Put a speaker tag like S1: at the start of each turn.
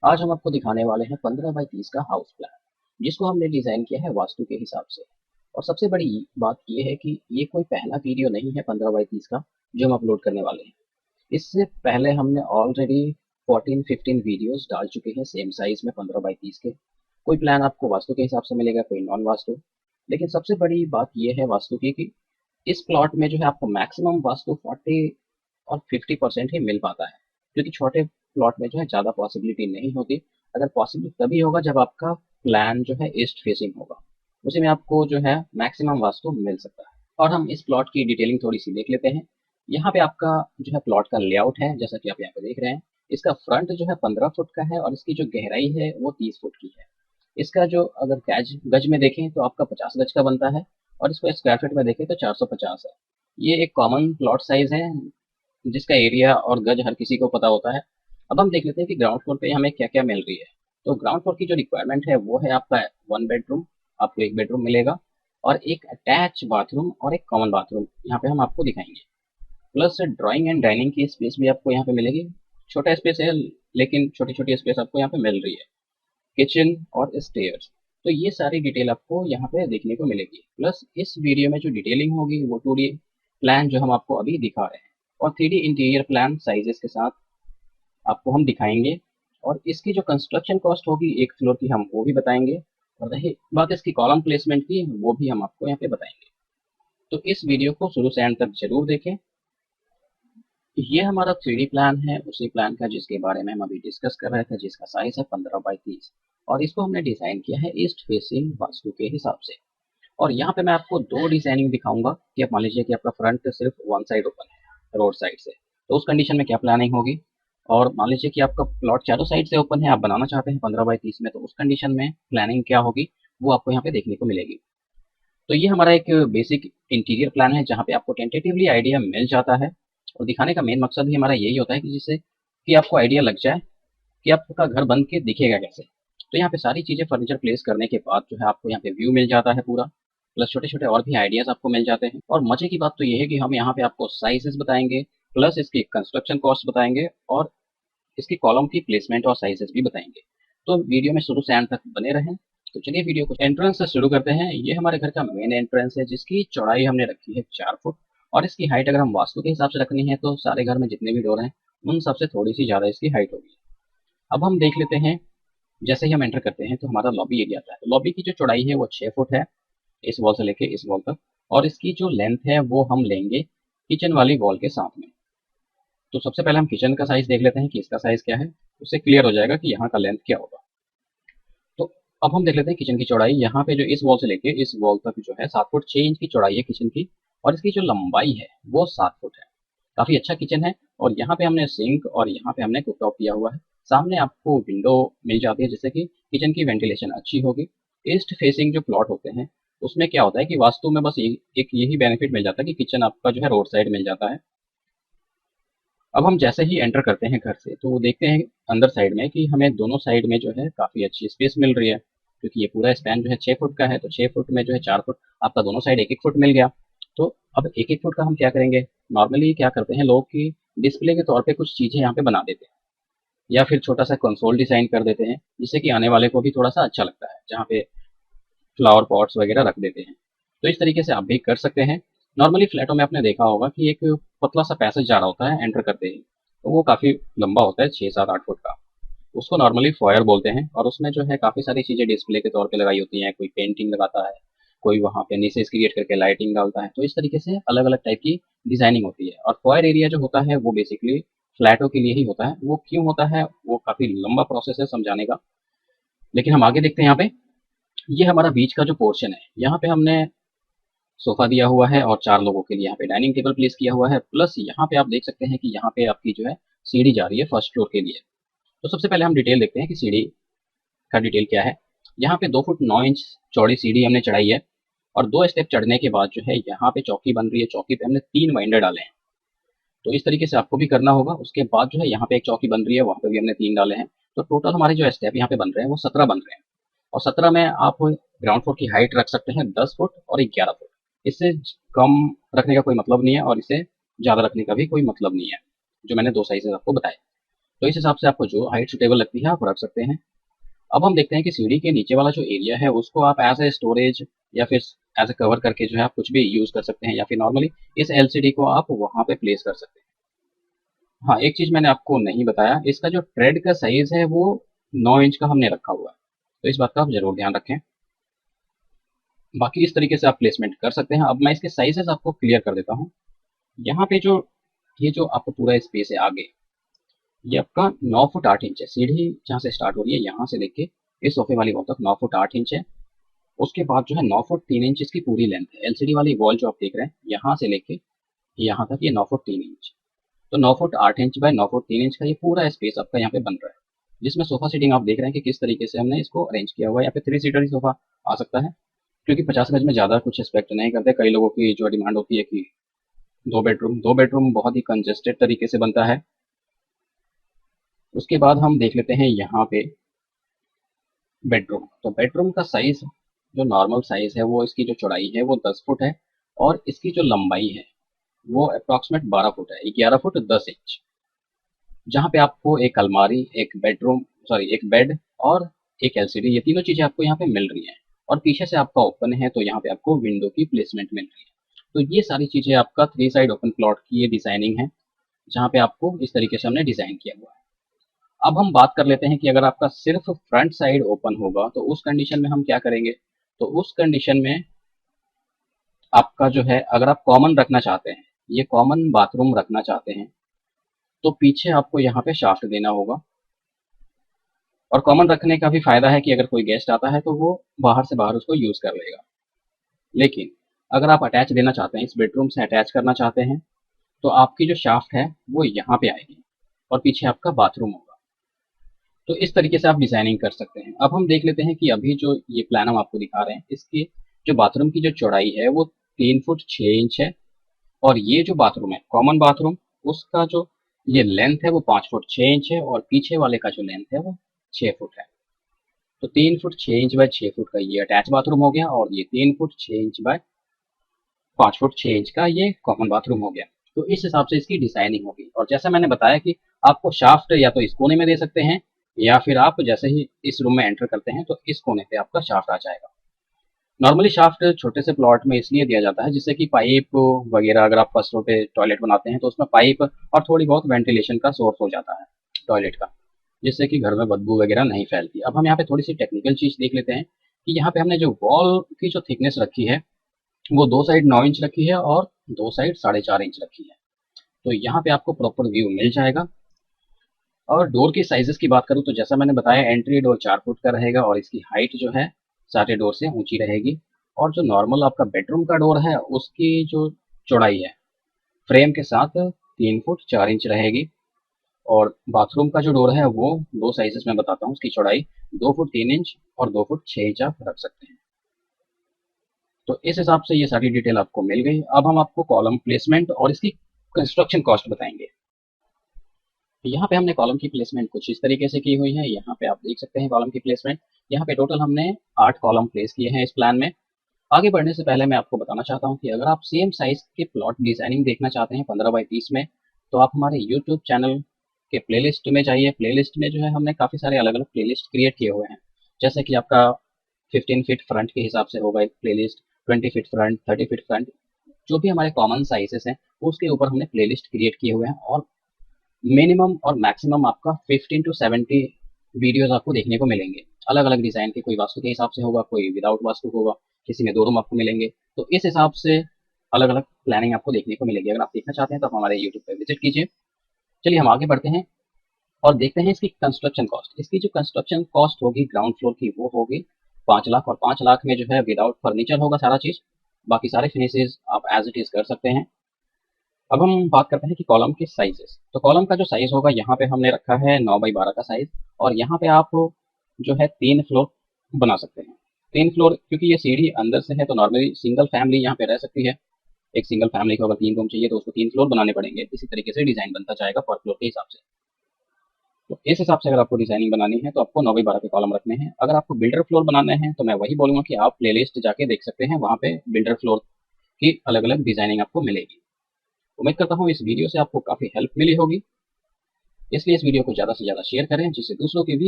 S1: आज हम आपको दिखाने वाले हैं 15 बाई 30 का हाउस प्लान, जिसको हमने डिजाइन किया है वास्तु के हिसाब से। और सबसे बड़ी बात ये है कि ये कोई पहला वीडियो नहीं है 15 बाई 30 का जो हम अपलोड करने वाले हैं। इससे पहले हमने ऑलरेडी 14-15 वीडियोस डाल चुके हैं सेम साइज में 15 बाई 30 के। कोई प्लान आपको वास्तु के हिसाब से मिलेगा, कोई नॉन वास्तु। लेकिन सबसे बड़ी बात यह है वास्तु की कि इस प्लॉट में जो है आपको मैक्सिमम वास्तु 40 और 50% ही मिल पाता है, क्योंकि छोटे प्लॉट में जो है ज़्यादा पॉसिबिलिटी नहीं होती। अगर पॉसिबल तभी होगा जब आपका प्लान जो है ईस्ट फेसिंग होगा, उसी में आपको जो है मैक्सिमम वास्तु मिल सकता है। और हम इस प्लॉट की डिटेलिंग थोड़ी सी देख लेते हैं। यहाँ पे आपका जो है प्लॉट का लेआउट है, जैसा कि आप यहाँ पे देख रहे हैं। इसका फ्रंट जो है 15 फुट का है और इसकी जो गहराई है वो 30 फुट की है। इसका जो अगर गज गज में देखें तो आपका 50 गज का बनता है, और इसको स्क्वायर फीट में देखें तो 450 है। ये एक कॉमन प्लॉट साइज है जिसका एरिया और गज हर किसी को पता होता है। अब हम देख लेते हैं कि ग्राउंड फ्लोर पे हमें क्या क्या मिल रही है। तो ग्राउंड फ्लोर की जो रिक्वायरमेंट है वो है आपका 1 बेडरूम, आपको 1 बेडरूम मिलेगा, और एक अटैच बाथरूम और एक कॉमन बाथरूम यहाँ पे हम आपको दिखाएंगे। प्लस ड्राइंग एंड डाइनिंग की स्पेस भी आपको यहाँ पे मिलेगी। छोटा स्पेस है लेकिन छोटी छोटी स्पेस आपको यहाँ पे मिल रही है। किचन और स्टेयर्स, तो ये सारी डिटेल आपको यहाँ पे देखने को मिलेगी। प्लस इस वीडियो में जो डिटेलिंग होगी वो 2D प्लान जो हम आपको अभी दिखा रहे हैं, और 3D इंटीरियर प्लान साइजेस के साथ आपको हम दिखाएंगे। और इसकी जो कंस्ट्रक्शन कॉस्ट होगी एक फ्लोर की, हम वो भी बताएंगे। और रही बात इसकी कॉलम प्लेसमेंट की, वो भी हम आपको यहाँ पे बताएंगे। तो इस वीडियो को शुरू से एंड तक जरूर देखें। ये हमारा 3D प्लान है, उसी प्लान का जिसके बारे में हम अभी डिस्कस कर रहे थे, जिसका साइज है 15 बाई 30, और इसको हमने डिजाइन किया है ईस्ट फेसिंग वास्तु के हिसाब से। और यहाँ पे मैं आपको दो डिजाइनिंग दिखाऊंगा कि आप मान लीजिए कि आपका फ्रंट सिर्फ वन साइड ओपन है रोड साइड से, तो उस कंडीशन में क्या प्लानिंग होगी। और मान लीजिए कि आपका प्लॉट चारों साइड से ओपन है, आप बनाना चाहते हैं 15 बाई 30 में, तो उस कंडीशन में प्लानिंग क्या होगी वो आपको यहाँ पे देखने को मिलेगी। तो ये हमारा एक बेसिक इंटीरियर प्लान है जहाँ पे आपको टेंटेटिवली आइडिया मिल जाता है। और दिखाने का मेन मकसद भी हमारा यही होता है कि जिससे कि आपको आइडिया लग जाए कि आपका घर बन के दिखेगा कैसे। तो यहाँ पे सारी चीज़ें फर्नीचर प्लेस करने के बाद जो है आपको यहाँ पे व्यू मिल जाता है पूरा। प्लस छोटे छोटे और भी आइडियाज आपको मिल जाते हैं। और मजे की बात तो ये है कि हम यहाँ पे आपको साइजेस बताएंगे, प्लस इसकी कंस्ट्रक्शन कॉस्ट बताएंगे, और इसकी कॉलम की प्लेसमेंट और साइजेस भी बताएंगे। तो वीडियो में शुरू से एंड तक बने रहें। तो चलिए वीडियो को एंट्रेंस से शुरू करते हैं। ये हमारे घर का मेन एंट्रेंस है जिसकी चौड़ाई हमने रखी है 4 फुट, और इसकी हाइट अगर हम वास्तु के हिसाब से रखनी है तो सारे घर में जितने भी डोर हैं उन सबसे थोड़ी सी ज़्यादा इसकी हाइट होगी। अब हम देख लेते हैं, जैसे ही हम एंटर करते हैं तो हमारा लॉबी एरिया आता है। तो लॉबी की जो चौड़ाई है वो 6 फुट है, इस वॉल से लेके इस वॉल तक। और इसकी जो लेंथ है वो हम लेंगे किचन वाली वॉल के साथ में। तो सबसे पहले हम किचन का साइज देख लेते हैं कि इसका साइज क्या है, उससे क्लियर हो जाएगा कि यहाँ का लेंथ क्या होगा। तो अब हम देख लेते हैं किचन की चौड़ाई। यहाँ पे जो इस वॉल से लेके इस वॉल तक जो है 7 फुट 6 इंच की चौड़ाई है किचन की, और इसकी जो लंबाई है वो 7 फुट है। काफी अच्छा किचन है। और यहाँ पे हमने सिंक और यहाँ पे हमने कुकटॉप किया हुआ है। सामने आपको विंडो मिल जाती है जिससे कि किचन की वेंटिलेशन अच्छी होगी। ईस्ट फेसिंग जो प्लॉट होते हैं उसमें क्या होता है कि वास्तु में बस एक यही बेनिफिट मिल जाता है कि किचन आपका जो है रोड साइड मिल जाता है। अब हम जैसे ही एंटर करते हैं घर से तो देखते हैं अंदर साइड में कि हमें दोनों साइड में जो है काफ़ी अच्छी स्पेस मिल रही है, क्योंकि ये पूरा स्पैन जो है 6 फुट का है। तो 6 फुट में जो है 4 फुट आपका दोनों साइड एक एक फुट मिल गया। तो अब एक एक फुट का हम क्या करेंगे, नॉर्मली क्या करते हैं लोग कि डिस्प्ले के तौर पे कुछ चीज़ें यहाँ पे बना देते हैं, या फिर छोटा सा कंसोल डिजाइन कर देते हैं जिससे कि आने वाले को भी थोड़ा सा अच्छा लगता है, जहाँ पे फ्लावर पॉट्स वगैरह रख देते हैं। तो इस तरीके से आप भी कर सकते हैं। नॉर्मली फ्लैटों में आपने देखा होगा कि एक पतला सा पैसेज जा रहा होता है एंटर करते ही, तो वो काफ़ी लंबा होता है 6 7 8 फुट का। उसको नॉर्मली फॉयर बोलते हैं, और उसमें जो है काफ़ी सारी चीज़ें डिस्प्ले के तौर पे लगाई होती हैं। कोई पेंटिंग लगाता है, कोई वहाँ पे नीचे क्रिएट करके लाइटिंग डालता है। तो इस तरीके से अलग अलग टाइप की डिजाइनिंग होती है। और फॉयर एरिया जो होता है वो बेसिकली फ्लैटों के लिए ही होता है। वो क्यों होता है वो काफ़ी लंबा प्रोसेस है समझाने का, लेकिन हम आगे देखते हैं। यहाँ पे ये हमारा बीच का जो पोर्शन है, यहाँ पे हमने सोफा दिया हुआ है और 4 लोगों के लिए यहाँ पे डाइनिंग टेबल प्लेस किया हुआ है। प्लस यहाँ पे आप देख सकते हैं कि यहाँ पे आपकी जो है सीढ़ी जा रही है फर्स्ट फ्लोर के लिए। तो सबसे पहले हम डिटेल देखते हैं कि सीढ़ी का डिटेल क्या है। यहाँ पे 2 फुट 9 इंच चौड़ी सीढ़ी हमने चढ़ाई है, और 2 स्टेप चढ़ने के बाद जो है यहाँ पे चौकी बन रही है। चौकी पे हमने 3 वाइंडर डाले हैं। तो इस तरीके से आपको भी करना होगा। उसके बाद जो है यहाँ पे एक चौकी बन रही है, वहाँ पे भी हमने 3 डाले हैं। तो टोटल हमारे जो स्टेप यहाँ पे बन रहे हैं वो 17 बन रहे हैं। और 17 में आप ग्राउंड फ्लोर की हाइट रख सकते हैं 10 फुट और 11 फुट। इससे कम रखने का कोई मतलब नहीं है, और इससे ज़्यादा रखने का भी कोई मतलब नहीं है, जो मैंने दो साइजेस आपको बताए। तो इस हिसाब से आपको जो हाइट सुटेबल लगती है आप रख सकते हैं। अब हम देखते हैं कि सीढ़ी के नीचे वाला जो एरिया है उसको आप एज ए स्टोरेज या फिर एज ए कवर करके जो है आप कुछ भी यूज कर सकते हैं, या फिर नॉर्मली इस एलसीडी को आप वहां पे प्लेस कर सकते हैं। हाँ, एक चीज मैंने आपको नहीं बताया, इसका जो ट्रेड का साइज है वो 9 इंच का हमने रखा हुआ है, तो इस बात का आप जरूर ध्यान रखें। बाकी इस तरीके से आप प्लेसमेंट कर सकते हैं। अब मैं इसके साइजेस आपको क्लियर कर देता हूँ। यहाँ पे जो ये जो आपको पूरा स्पेस है आगे, ये आपका 9 फुट 8 इंच है। सीढ़ी जहाँ से स्टार्ट हो रही है यहाँ से लेके इस सोफे वाली वॉल तक 9 फुट 8 इंच है। उसके बाद जो है 9 फुट 3 इंच इसकी पूरी लेंथ है। एलसीडी वाली वॉल जो आप देख रहे हैं यहाँ से लेके यहाँ तक ये 9 फुट 3 इंच। तो 9 foot 8 inch by 9 foot 3 inch का ये पूरा स्पेस आपका यहाँ पे बन रहा है, जिसमें सोफा सीटिंग आप देख रहे हैं कि किस तरीके से हमने इसको अरेंज किया हुआ है। यहाँ पे 3 सीटर ही सोफा आ सकता है, क्योंकि 50 गज में ज़्यादा कुछ एक्सपेक्ट नहीं करते। कई लोगों की जो डिमांड होती है कि 2 बेडरूम बहुत ही कंजेस्टेड तरीके से बनता है। उसके बाद हम देख लेते हैं यहाँ पे बेडरूम। तो बेडरूम का साइज जो नॉर्मल साइज है वो इसकी जो चौड़ाई है वो 10 फुट है, और इसकी जो लंबाई है वो अप्रॉक्सीमेट 12 फुट है, 11 फुट 10 इंच। जहाँ पे आपको एक अलमारी, एक बेडरूम, सॉरी एक बेड और एक एलसीडी, ये तीनों चीजें आपको यहाँ पे मिल रही हैं। और पीछे से आपका ओपन है तो यहाँ पे आपको विंडो की प्लेसमेंट मिल रही है। तो ये सारी चीजें आपका 3 साइड ओपन प्लॉट की ये डिजाइनिंग है, जहाँ पे आपको इस तरीके से हमने डिजाइन किया हुआ है। अब हम बात कर लेते हैं कि अगर आपका सिर्फ फ्रंट साइड ओपन होगा तो उस कंडीशन में हम क्या करेंगे। तो उस कंडीशन में आपका जो है, अगर आप कॉमन रखना चाहते हैं, ये कॉमन बाथरूम रखना चाहते हैं, तो पीछे आपको यहाँ पे शाफ्ट देना होगा। और कॉमन रखने का भी फायदा है कि अगर कोई गेस्ट आता है तो वो बाहर से बाहर उसको यूज कर लेगा। लेकिन अगर आप अटैच देना चाहते हैं, इस बेडरूम से अटैच करना चाहते हैं, तो आपकी जो शाफ्ट है वो यहाँ पे आएगी और पीछे आपका बाथरूम होगा। तो इस तरीके से आप डिजाइनिंग कर सकते हैं। अब हम देख लेते हैं कि अभी जो ये प्लान हम आपको दिखा रहे हैं, इसकी जो बाथरूम की जो चौड़ाई है वो 3 फुट 6 इंच है, और ये जो बाथरूम है कॉमन बाथरूम, उसका जो ये लेंथ है वो 5 फुट 6 इंच है, और पीछे वाले का जो लेंथ है वो 6 फुट है। तो 3 फुट 6 इंच बाय 6 फुट का ये अटैच बाथरूम हो गया, और ये 3 foot 6 inch by 5 foot 6 inch का ये कॉमन बाथरूम हो गया। तो इस हिसाब से इसकी डिजाइनिंग होगी। और जैसा मैंने बताया कि आपको शाफ्ट या तो इस कोने में दे सकते हैं, या फिर आप जैसे ही इस रूम में एंटर करते हैं तो इस कोने पे आपका शाफ्ट आ जाएगा। नॉर्मली शाफ्ट छोटे से प्लॉट में इसलिए दिया जाता है जिससे कि पाइप वगैरह, अगर आप फर्स्ट फ्लोर पे टॉयलेट बनाते हैं तो उसमें पाइप और थोड़ी बहुत वेंटिलेशन का सोर्स हो जाता है टॉयलेट का, जिससे कि घर में बदबू वगैरह नहीं फैलती। अब हम यहाँ पे थोड़ी सी टेक्निकल चीज देख लेते हैं कि यहाँ पे हमने जो वॉल की जो थिकनेस रखी है वो 2 साइड 9 इंच रखी है और 2 साइड 4.5 इंच रखी है। तो यहाँ पे आपको प्रॉपर व्यू मिल जाएगा। और डोर की साइजेस की बात करूँ तो जैसा मैंने बताया, एंट्री डोर 4 फुट का रहेगा और इसकी हाइट जो है सारे डोर से ऊंची रहेगी। और जो नॉर्मल आपका बेडरूम का डोर है उसकी जो चौड़ाई है फ्रेम के साथ 3 फुट 4 इंच रहेगी। और बाथरूम का जो डोर है वो दो साइजेस में बताता हूँ, उसकी चौड़ाई 2 फुट 3 इंच और 2 फुट 6 इंच आप रख सकते हैं। तो इस हिसाब से ये सारी डिटेल आपको मिल गई। अब हम आपको कॉलम प्लेसमेंट और इसकी कंस्ट्रक्शन कॉस्ट बताएंगे। यहाँ पे हमने कॉलम की प्लेसमेंट कुछ इस तरीके से की हुई है। यहाँ पे आप देख सकते हैं कॉलम की प्लेसमेंट। यहाँ पे टोटल हमने 8 कॉलम प्लेस किए हैं इस प्लान में। आगे बढ़ने से पहले मैं आपको बताना चाहता हूँ कि अगर आप सेम साइज के प्लॉट डिजाइनिंग देखना चाहते हैं 15 बाई 30 में, तो आप हमारे यूट्यूब चैनल के प्लेलिस्ट में जाइए। प्लेलिस्ट में जो है हमने काफ़ी सारे अलग अलग प्लेलिस्ट क्रिएट किए हुए हैं। जैसे कि आपका 15 फीट फ्रंट के हिसाब से होगा एक playlist, 20 feet front, 30 feet front, जो भी हमारे कॉमन साइजेस हैं उसके ऊपर हमने प्लेलिस्ट क्रिएट किए हुए हैं। और मिनिमम और मैक्सिमम आपका 15 to 70 वीडियोस आपको देखने को मिलेंगे। अलग अलग डिजाइन के, कोई वास्तु के हिसाब से होगा, कोई विदाउट वास्तु होगा, किसी में 2 रूम आपको मिलेंगे। तो इस हिसाब से अलग अलग प्लानिंग आपको देखने को मिलेगी। अगर आप देखना चाहते हैं तो आप हमारे यूट्यूब पे विजिट कीजिए। चलिए हम आगे बढ़ते हैं और देखते हैं इसकी कंस्ट्रक्शन कॉस्ट। इसकी जो कंस्ट्रक्शन कॉस्ट होगी ग्राउंड फ्लोर की वो होगी 5 लाख, और 5 लाख में जो है विदाउट फर्नीचर होगा सारा चीज। बाकी सारे फिनिशेज आप एज इट इज कर सकते हैं। अब हम बात करते हैं कि कॉलम के साइजेस। तो कॉलम का जो साइज होगा यहाँ पे हमने रखा है 9 बाई 12 का साइज, और यहाँ पे आप जो है 3 फ्लोर बना सकते हैं। 3 फ्लोर, क्योंकि ये सीढ़ी अंदर से है तो नॉर्मली सिंगल फैमिली यहाँ पे रह सकती है। एक सिंगल फैमिली को अगर 3 रूम चाहिए तो उसको 3 फ्लोर बनाने पड़ेंगे। इसी तरीके से डिजाइन बनता जाएगा पर फ्लोर के हिसाब से। तो इस हिसाब से अगर आपको डिजाइनिंग बनानी है तो आपको 9 बाई 12 के कॉलम रखने हैं। अगर आपको बिल्डर फ्लोर बनाने हैं तो मैं वही बोलूंगा कि आप प्लेलिस्ट जाके देख सकते हैं, वहाँ पे बिल्डर फ्लोर की अलग अलग डिजाइनिंग आपको मिलेगी। उम्मीद करता हूँ इस वीडियो से आपको काफ़ी हेल्प मिली होगी। इसलिए इस वीडियो को ज़्यादा से ज़्यादा शेयर करें जिससे दूसरों के भी